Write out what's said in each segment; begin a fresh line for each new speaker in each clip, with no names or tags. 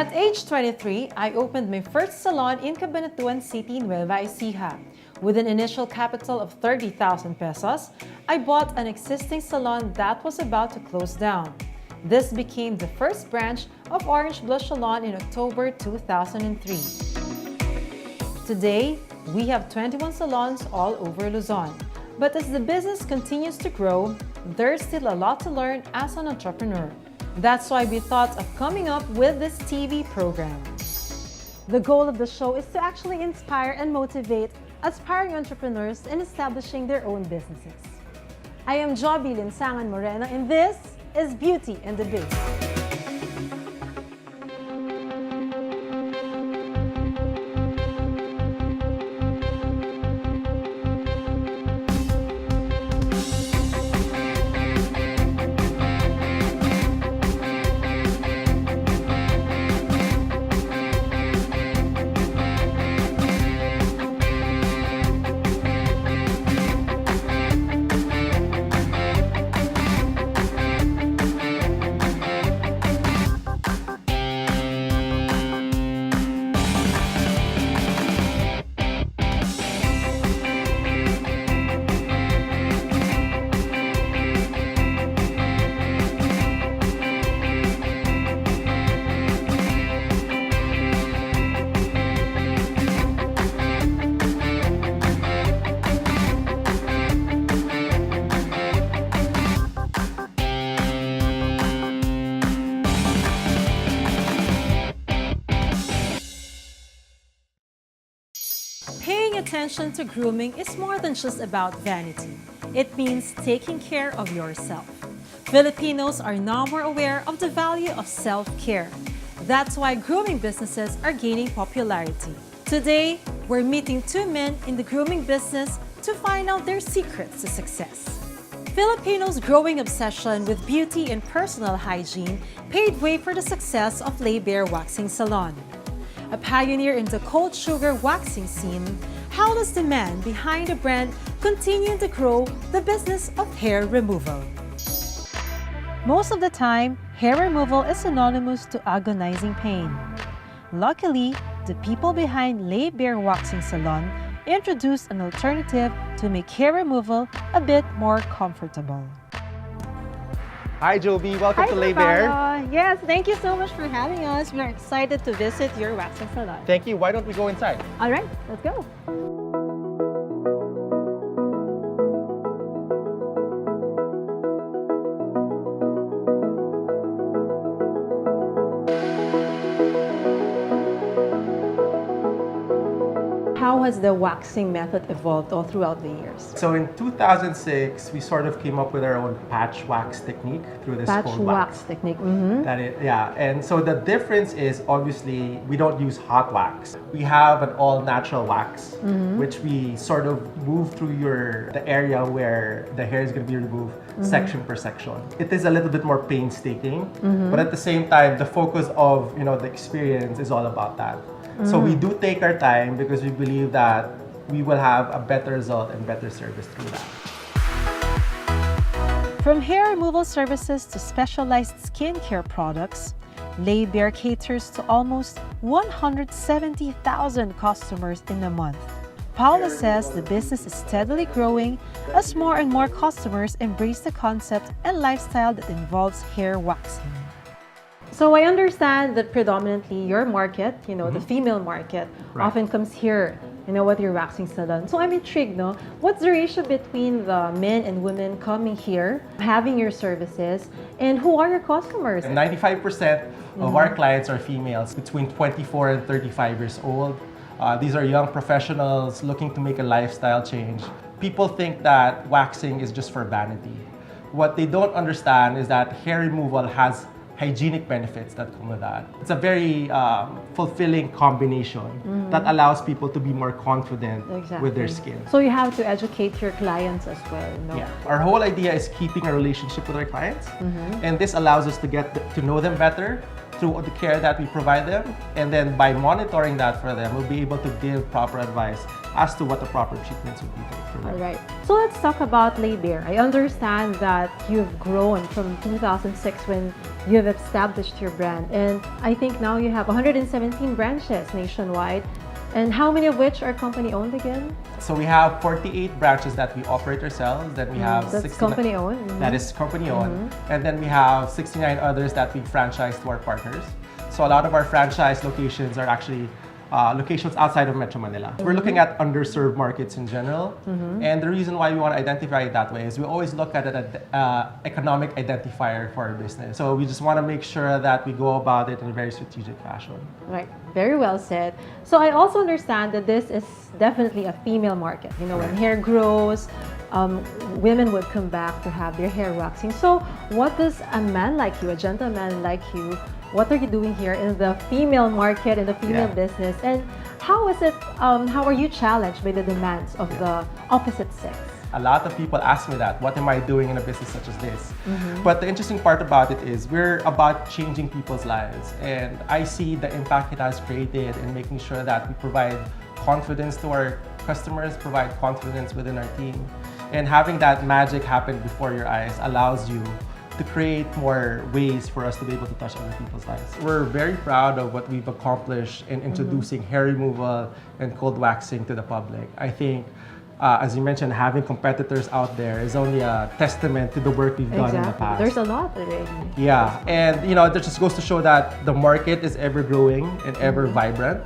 At age 23, I opened my first salon in Cabanatuan City, Nueva Ecija. With an initial capital of 30,000 pesos, I bought an existing salon that was about to close down. This became the first branch of Orange Blush Salon in October 2003. Today, we have 21 salons all over Luzon. But as the business continues to grow, there's still a lot to learn as an entrepreneur. That's why we thought of coming up with this TV program. The goal of the show is to actually inspire and motivate aspiring entrepreneurs in establishing their own businesses. I am Joby Linsangan Moreno, and this is Beauty and the Biz. Paying attention to grooming is more than just about vanity. It means taking care of yourself. Filipinos are now more aware of the value of self-care. That's why grooming businesses are gaining popularity. Today, we're meeting two men in the grooming business to find out their secrets to success. Filipinos' growing obsession with beauty and personal hygiene paved way for the success of Le Bear Waxing Salon. A pioneer in the cold sugar waxing scene, how does the man behind the brand continue to grow the business of hair removal? Most of the time, hair removal is synonymous to agonizing pain. Luckily, the people behind Le Bear Waxing Salon introduced an alternative to make hair removal a bit more comfortable.
Hi Joby, welcome to Le Bear.
Yes, thank you so much for having us. We are excited to visit your waxing salon.
Thank you. Why don't we go inside?
All right, let's go. How has the waxing method evolved all throughout the years?
So in 2006, we sort of came up with our own patch wax technique through this
Patch
cold
wax technique. Mm-hmm.
And so the difference is obviously we don't use hot wax. We have an all-natural wax, which we sort of move through the area where the hair is going to be removed, section per section. It is a little bit more painstaking, but at the same time, the focus of the experience is all about that. So we do take our time because we believe that we will have a better result and better service through that.
From hair removal services to specialized skincare products, Le Bear caters to almost 170,000 customers in a month. Paula says the business is steadily growing as more and more customers embrace the concept and lifestyle that involves hair waxing. So I understand that predominantly your market, the female market, often comes here, with your waxing salon. So I'm intrigued, what's the ratio between the men and women coming here, having your services, and who are your customers?
95% of our clients are females between 24 and 35 years old. These are young professionals looking to make a lifestyle change. People think that waxing is just for vanity. What they don't understand is that hair removal has hygienic benefits that come with that. It's a very fulfilling combination that allows people to be more confident with their skin.
So you have to educate your clients as well,
Yeah. Our whole idea is keeping a relationship with our clients, and this allows us to get to know them better, through the care that we provide them, and then by monitoring that for them, we'll be able to give proper advice as to what the proper treatments would be for them.
All right. So let's talk about Laybear. I understand that you've grown from 2006 when you've established your brand, and I think now you have 117 branches nationwide. And how many of which are company-owned again?
So we have 48 branches that we operate ourselves. Then we have
that's
69
company-owned.
That is company-owned. And then we have 69 others that we franchise to our partners. So a lot of our franchise locations are actually locations outside of Metro Manila. We're looking at underserved markets in general. And the reason why we want to identify it that way is we always look at it as economic identifier for our business. So we just want to make sure that we go about it in a very strategic fashion.
Right. Very well said. So I also understand that this is definitely a female market. You know, when hair grows, women would come back to have their hair waxing. So what does a man like you, a gentleman like you, what are you doing here in the female market, in the female business? And how is it, how are you challenged by the demands of the opposite sex?
A lot of people ask me that, what am I doing in a business such as this? But the interesting part about it is we're about changing people's lives. And I see the impact it has created in making sure that we provide confidence to our customers, provide confidence within our team. And having that magic happen before your eyes allows you to create more ways for us to be able to touch other people's lives. We're very proud of what we've accomplished in introducing hair removal and cold waxing to the public. I think as you mentioned, having competitors out there is only a testament to the work we've done in the past.
There's a lot already.
Yeah, and you know, it just goes to show that the market is ever growing and ever vibrant.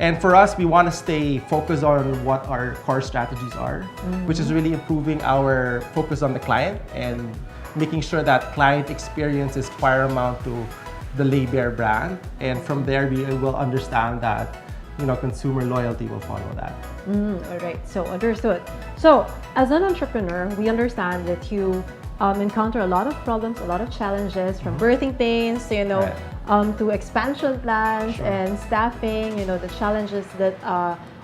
And for us, we want to stay focused on what our core strategies are, which is really improving our focus on the client and making sure that client experience is paramount to the Laybear brand. And from there, we will understand that, you know, consumer loyalty will follow that.
All right, so understood. So as an entrepreneur, we understand that you encounter a lot of problems, a lot of challenges, from birthing pains to, you know, to expansion plans and staffing, you know, the challenges that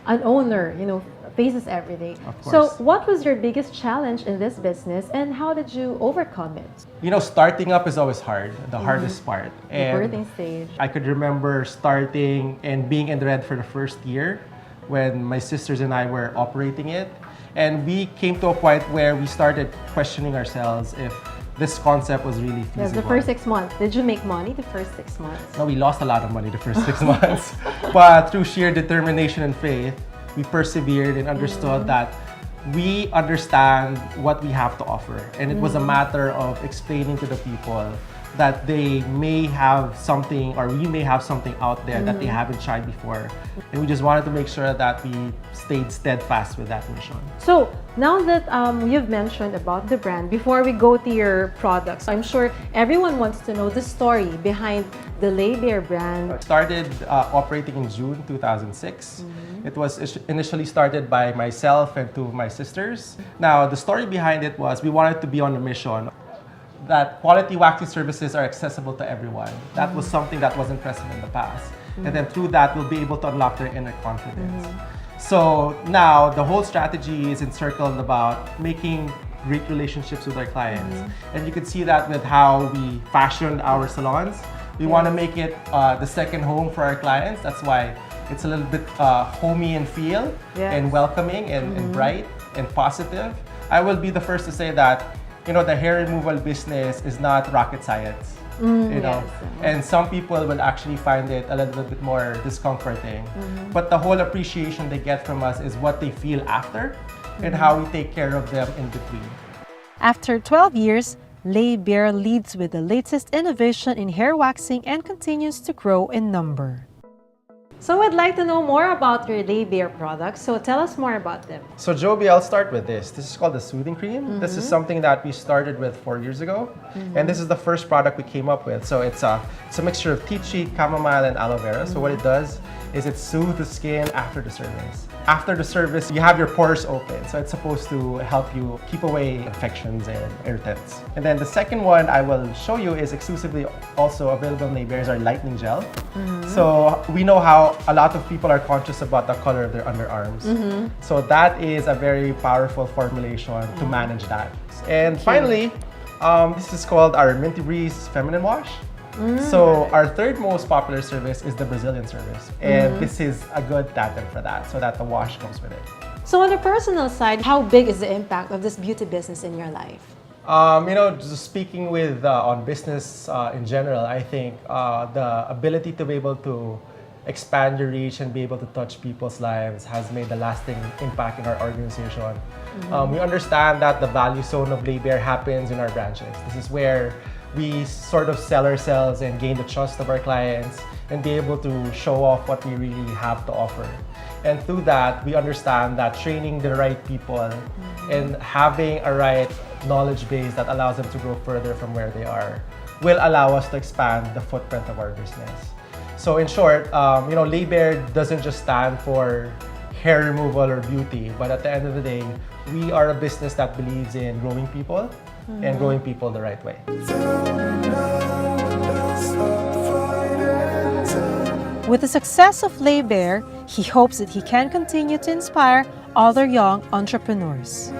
an owner, you know, faces every day. So what was your biggest challenge in this business and how did you overcome it?
You know, starting up is always hard, the hardest part.
And the birthing stage.
I could remember starting and being in red for the first year when my sisters and I were operating it. And we came to a point where we started questioning ourselves if this concept was really feasible.
Yes, the first 6 months. Did you make money the first 6 months?
No, we lost a lot of money the first 6 months. But through sheer determination and faith, we persevered and understood that we understand what we have to offer. And it was a matter of explaining to the people that they may have something, or we may have something out there that they haven't tried before. And we just wanted to make sure that we stayed steadfast with that mission.
So now that you've mentioned about the brand, before we go to your products, I'm sure everyone wants to know the story behind the Laybear brand.
I started operating in June 2006. It was initially started by myself and two of my sisters. Now, the story behind it was we wanted to be on a mission that quality waxing services are accessible to everyone. That was something that wasn't present in the past. And then through that, we'll be able to unlock their inner confidence. So now the whole strategy is encircled about making great relationships with our clients. And you can see that with how we fashioned our salons. We want to make it the second home for our clients. That's why it's a little bit homey in feel and welcoming and bright and positive. I will be the first to say that, you know, the hair removal business is not rocket science. You know, and some people will actually find it a little bit more discomforting. But the whole appreciation they get from us is what they feel after and how we take care of them in between.
After 12 years, Laybear leads with the latest innovation in hair waxing and continues to grow in number. So I'd like to know more about your Laybear products, so tell us more about them.
So Joby, I'll start with this. This is called the Soothing Cream. This is something that we started with 4 years ago. And this is the first product we came up with. So it's a mixture of tea tree, chamomile, and aloe vera. So what it does is it soothes the skin after the service. After the service, you have your pores open. So it's supposed to help you keep away infections and irritants. And then the second one I will show you is exclusively also available in Laybear is our lightening gel. So we know how a lot of people are conscious about the color of their underarms. So that is a very powerful formulation to manage that. And finally, this is called our Minty Breeze Feminine Wash. So our third most popular service is the Brazilian service. And this is a good tandem for that, so that the wash comes with it.
So on the personal side, how big is the impact of this beauty business in your life?
Just speaking with on business in general, I think the ability to be able to expand your reach and be able to touch people's lives has made a lasting impact in our organization. We understand that the value zone of labor happens in our branches. This is where we sort of sell ourselves and gain the trust of our clients and be able to show off what we really have to offer. And through that, we understand that training the right people and having a right knowledge base that allows them to grow further from where they are will allow us to expand the footprint of our business. So in short, labor doesn't just stand for hair removal or beauty, but at the end of the day, we are a business that believes in growing people and growing people the right way.
With the success of Bear, he hopes that he can continue to inspire other young entrepreneurs.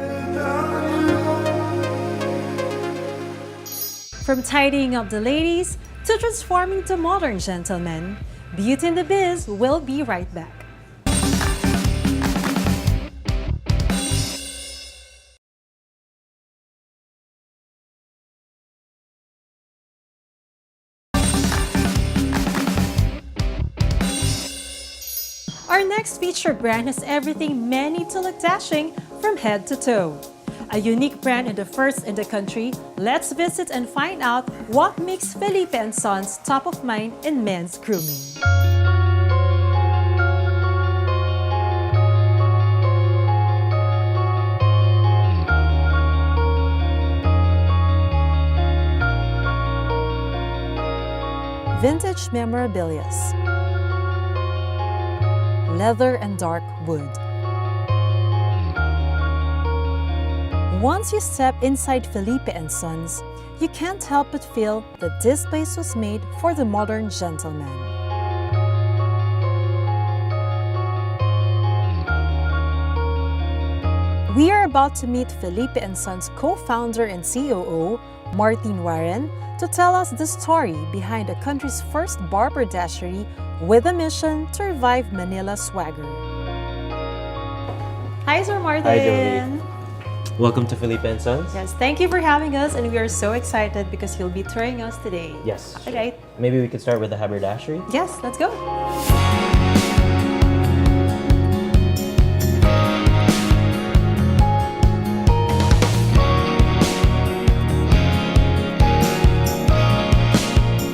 From tidying up the ladies to transforming the modern gentleman, Beauty in the Biz will be right back. Our next featured brand has everything men need to look dashing from head to toe. A unique brand and the first in the country, let's visit and find out what makes Felipe & Sons top of mind in men's grooming. Vintage memorabilia, leather and dark wood. Once you step inside Felipe & Sons, you can't help but feel that this place was made for the modern gentleman. We are about to meet Felipe & Sons co-founder and COO, Martin Warren, to tell us the story behind the country's first barberdashery with a mission to revive Manila swagger. Hi, Sir Martin.
Hi, Jolie. Welcome to Felipe & Sons.
Yes, thank you for having us, and we are so excited because you'll be touring us today.
Yes.
All right.
Maybe we could start with the Barberdashery.
Yes, let's go.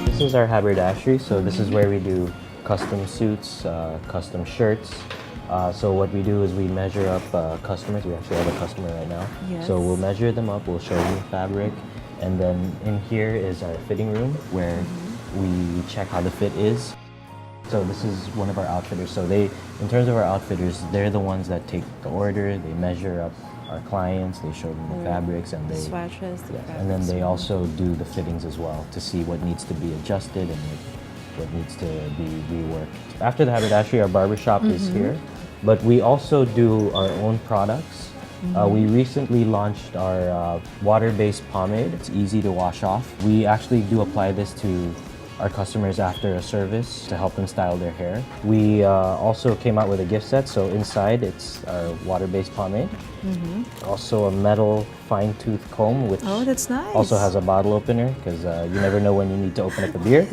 This is our Barberdashery, so this is where we do custom suits, custom shirts. So what we do is we measure up customers. We actually have a customer right now.
Yes.
So we'll measure them up, we'll show them the fabric, and then in here is our fitting room where we check how the fit is. So this is one of our outfitters. So in terms of our outfitters, they're the ones that take the order, they measure up our clients, they show them the fabrics, and
Swatches,
and then they also do the fittings as well to see what needs to be adjusted and what needs to be reworked. After the Haberdashery, our barbershop is here, but we also do our own products. We recently launched our water-based pomade. It's easy to wash off. We actually do apply this to our customers after a service to help them style their hair. We also came out with a gift set, so inside it's our water-based pomade. Also a metal fine-tooth comb, which
that's nice.
also has a bottle opener because you never know when you need to open up a beer.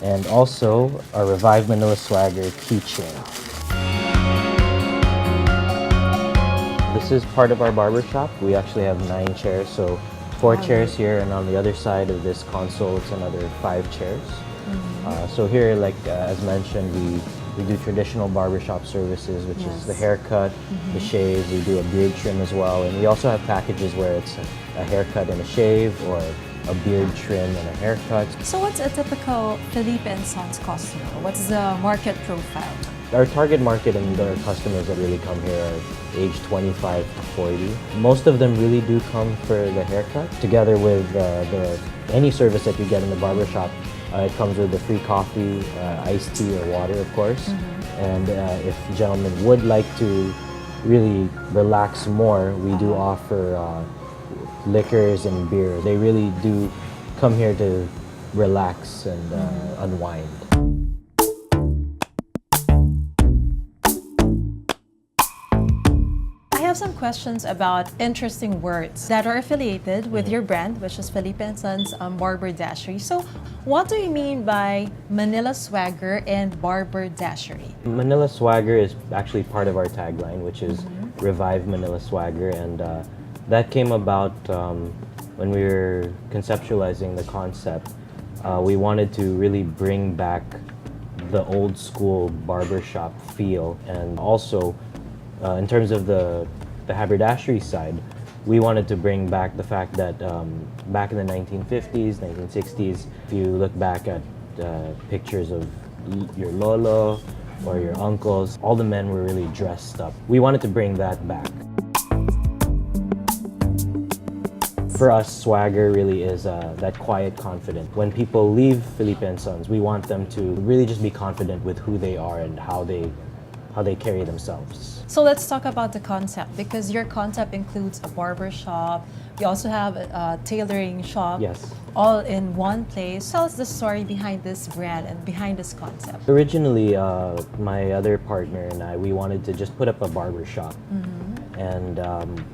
And also a Revive Manila Swagger keychain. This is part of our barber shop. We actually have 9 chairs, so 4 chairs here, and on the other side of this console, it's another 5 chairs. So here, as mentioned, we do traditional barbershop services, which is the haircut, the shave. We do a beard trim as well, and we also have packages where it's a haircut and a shave, or a beard trim and a haircut.
So what's a typical Felipe & Sons customer? What's the market profile?
Our target market and our customers that really come here are age 25 to 40. Most of them really do come for the haircut. Together with any service that you get in the barbershop, it comes with the free coffee, iced tea or water, of course. And if gentlemen would like to really relax more, we do offer liquors and beer. They really do come here to relax and unwind.
I have some questions about interesting words that are affiliated with your brand, which is Felipe and Sons Barberdashery. So, what do you mean by Manila Swagger and Barberdashery?
Manila Swagger is actually part of our tagline, which is Revive Manila Swagger, and that came about when we were conceptualizing the concept. We wanted to really bring back the old school barbershop feel, and also in terms of the haberdashery side, we wanted to bring back the fact that back in the 1950s, 1960s, if you look back at pictures of your lolo or your uncles, all the men were really dressed up. We wanted to bring that back. For us, swagger really is that quiet confidence. When people leave Felipe and Sons, we want them to really just be confident with who they are and how they carry themselves.
So let's talk about the concept, because your concept includes a barber shop. You also have a tailoring shop.
Yes.
All in one place. Tell us the story behind this brand and behind this concept.
Originally, my other partner and I, we wanted to just put up a barber shop. And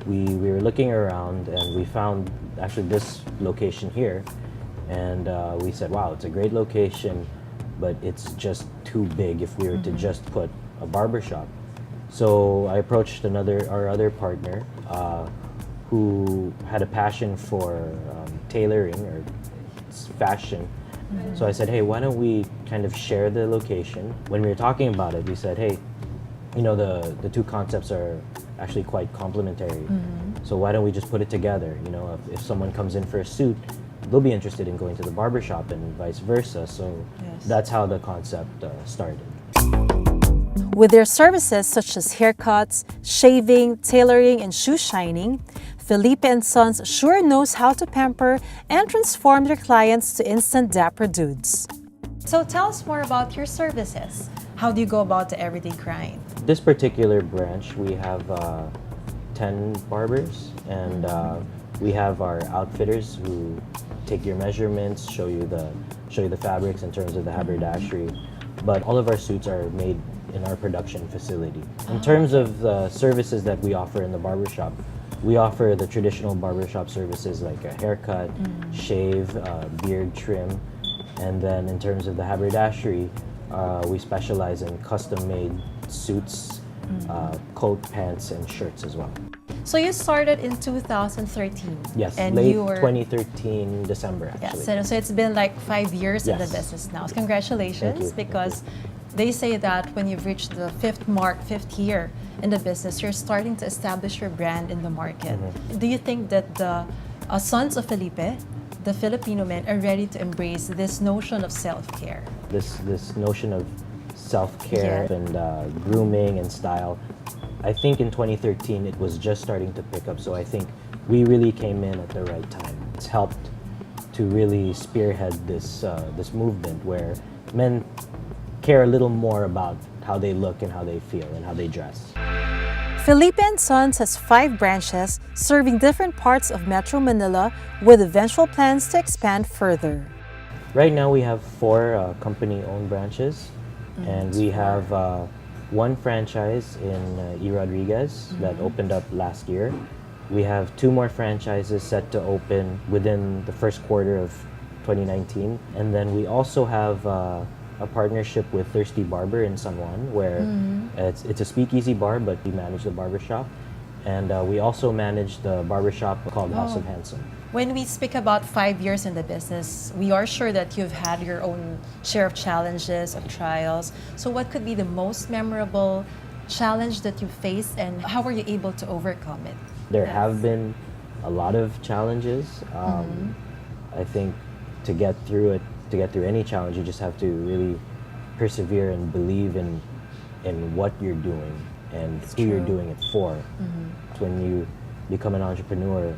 we were looking around and we found actually this location here. And we said, wow, it's a great location, but it's just too big if we were to just put a barber shop. So I approached our other partner who had a passion for tailoring or fashion. So I said, hey, why don't we kind of share the location? When we were talking about it, we said, hey, you know, the two concepts are actually quite complementary. So why don't we just put it together? You know, if someone comes in for a suit, they'll be interested in going to the barbershop and vice versa. So that's how the concept started.
With their services such as haircuts, shaving, tailoring, and shoe shining, Felipe and Sons sure knows how to pamper and transform their clients to instant dapper dudes. So tell us more about your services. How do you go about the everyday grind?
This particular branch, we have 10 barbers, and we have our outfitters who take your measurements, show you the fabrics in terms of the haberdashery. But all of our suits are made in our production facility. In terms of the services that we offer in the barbershop, we offer the traditional barbershop services like a haircut, shave, beard trim, and then in terms of the haberdashery, we specialize in custom-made suits, coat, pants, and shirts as well.
So you started in 2013.
Yes,
and
late
you were 2013
December actually.
Yes, so it's been like 5 years in the
Yes.
business now. Congratulations,
Thank you.
because they say that when you've reached the fifth year in the business, you're starting to establish your brand in the market. Do you think that the sons of Felipe, the Filipino men, are ready to embrace this notion of self-care?
This notion of self-care and grooming and style, I think in 2013 it was just starting to pick up. So I think we really came in at the right time. It's helped to really spearhead this movement where men care a little more about how they look and how they feel and how they dress.
Felipe and Sons has 5 branches serving different parts of Metro Manila, with eventual plans to expand further.
Right now we have 4 company-owned branches, and we have 1 franchise in E. Rodriguez that opened up last year. We have 2 more franchises set to open within the first quarter of 2019, and then we also have a partnership with Thirsty Barber in San Juan, where it's a speakeasy bar, but we manage the barbershop. And we also manage the barbershop called House of Handsome.
When we speak about 5 years in the business, we are sure that you've had your own share of challenges, of trials. So what could be the most memorable challenge that you faced, and how were you able to overcome it?
There have been a lot of challenges. I think to get through any challenge, you just have to really persevere and believe in what you're doing and who you're doing it for. When you become an entrepreneur,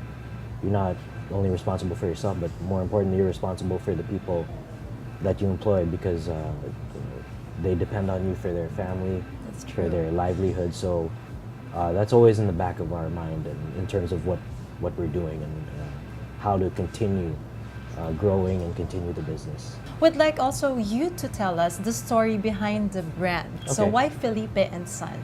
you're not only responsible for yourself, but more importantly, you're responsible for the people that you employ, because they depend on you for their family, for their livelihood. So that's always in the back of our mind, and in terms of what we're doing and how to continue growing and continue the business.
Would like also you to tell us the story behind the brand. So
Okay.
why Felipe and Sons?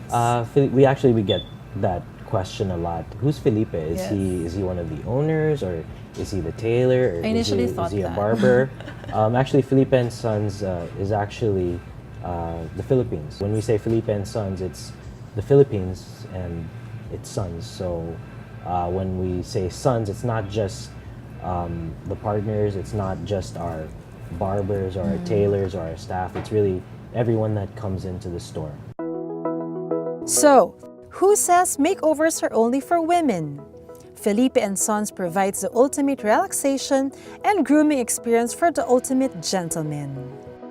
We get that question a lot. Who's Felipe?
Yes.
Is he one of the owners, or is he the tailor, or
I initially
is
thought
he a
that.
barber? Actually, Felipe and Sons is actually the Philippines. When we say Felipe and Sons, it's the Philippines and it's sons. So when we say sons, it's not just the partners, it's not just our barbers or our tailors or our staff. It's really everyone that comes into the store.
So, who says makeovers are only for women? Felipe and Sons provides the ultimate relaxation and grooming experience for the ultimate gentleman.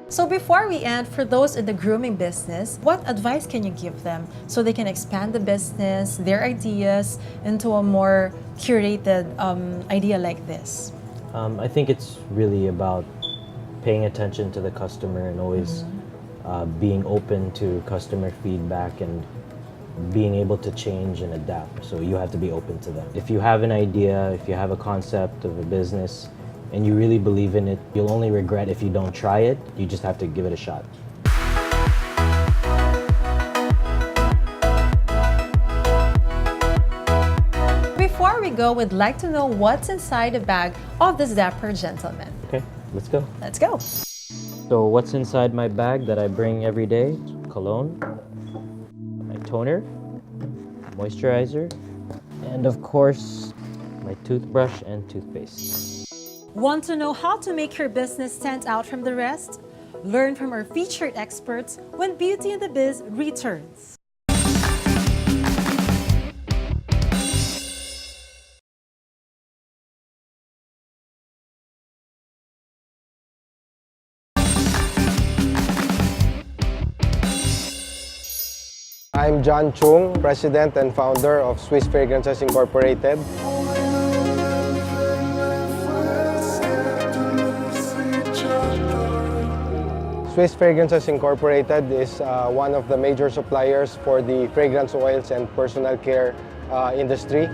So before we end, for those in the grooming business, what advice can you give them so they can expand the business, their ideas, into a more curated idea like this?
I think it's really about paying attention to the customer and always being open to customer feedback and being able to change and adapt. So you have to be open to that. If you have an idea, if you have a concept of a business and you really believe in it, you'll only regret if you don't try it. You just have to give it a shot.
Before we go, we'd like to know what's inside the bag of this dapper gentleman.
Okay, let's go.
Let's go.
So what's inside my bag that I bring every day? Cologne, my toner, moisturizer, and of course, my toothbrush and toothpaste.
Want to know how to make your business stand out from the rest? Learn from our featured experts when Beauty in the Biz returns.
I'm John Chung, President and Founder of Swiss Fragrances Incorporated. Swiss Fragrances Incorporated is one of the major suppliers for the fragrance oils and personal care industry.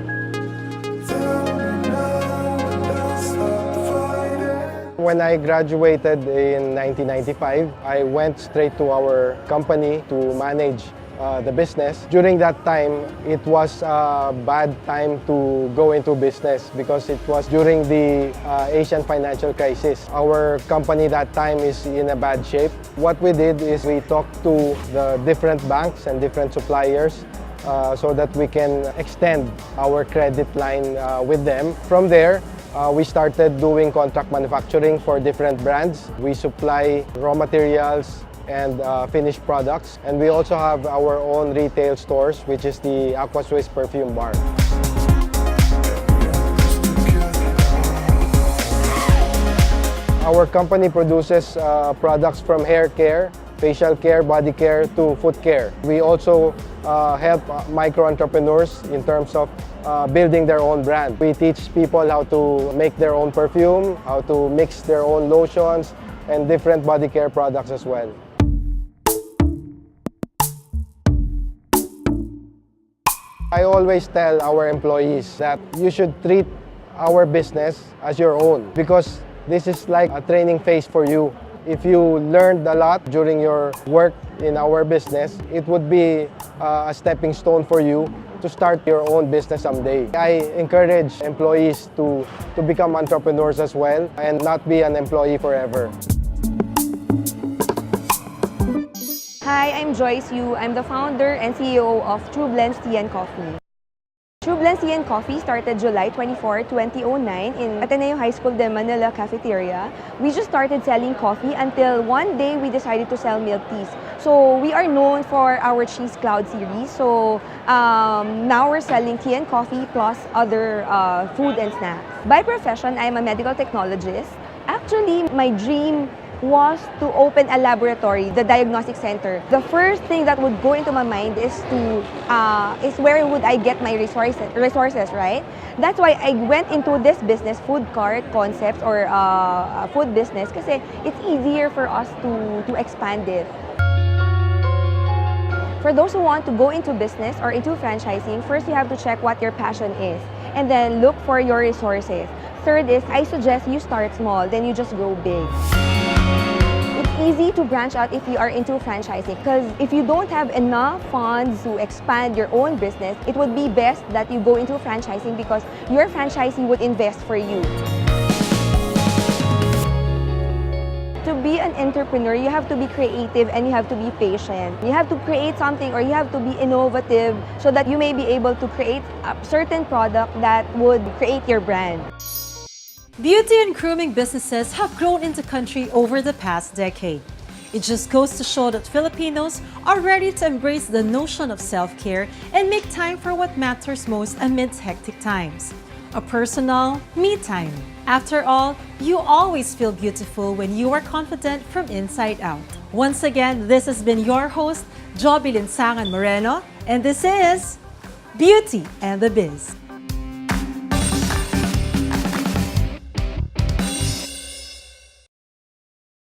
When I graduated in 1995, I went straight to our company to manage the business. During that time, it was a bad time to go into business because it was during the Asian financial crisis. Our company that time is in a bad shape. What we did is we talked to the different banks and different suppliers so that we can extend our credit line with them. From there, we started doing contract manufacturing for different brands. We supply raw materials and finished products. And we also have our own retail stores, which is the Aqua Swiss Perfume Bar. Our company produces products from hair care, facial care, body care to foot care. We also help micro-entrepreneurs in terms of building their own brand. We teach people how to make their own perfume, how to mix their own lotions, and different body care products as well. I always tell our employees that you should treat our business as your own because this is like a training phase for you. If you learned a lot during your work in our business, it would be a stepping stone for you to start your own business someday. I encourage employees to become entrepreneurs as well and not be an employee forever.
Hi, I'm Joyce Yu. I'm the founder and CEO of True Blends Tea and Coffee. True Blends Tea and Coffee started July 24, 2009 in Ateneo High School de Manila cafeteria. We just started selling coffee until one day we decided to sell milk teas. So we are known for our Cheese Cloud series. So now we're selling tea and coffee plus other food and snacks. By profession, I'm a medical technologist. Actually, my dream was to open a laboratory, the diagnostic center. The first thing that would go into my mind is where would I get my resources, right? That's why I went into this business, food cart concepts or food business, kasi it's easier for us to expand it. For those who want to go into business or into franchising, first you have to check what your passion is and then look for your resources. third is, I suggest you start small, then you just grow big. It's easy to branch out if you are into franchising because if you don't have enough funds to expand your own business, it would be best that you go into franchising because your franchisee would invest for you. To be an entrepreneur, you have to be creative and you have to be patient. You have to create something or you have to be innovative so that you may be able to create a certain product that would create your brand.
Beauty and grooming businesses have grown in the country over the past decade. It just goes to show that Filipinos are ready to embrace the notion of self-care and make time for what matters most amidst hectic times. A personal me time. After all, you always feel beautiful when you are confident from inside out. Once again, this has been your host, Joby Linsangan Moreno, and this is Beauty and the Biz.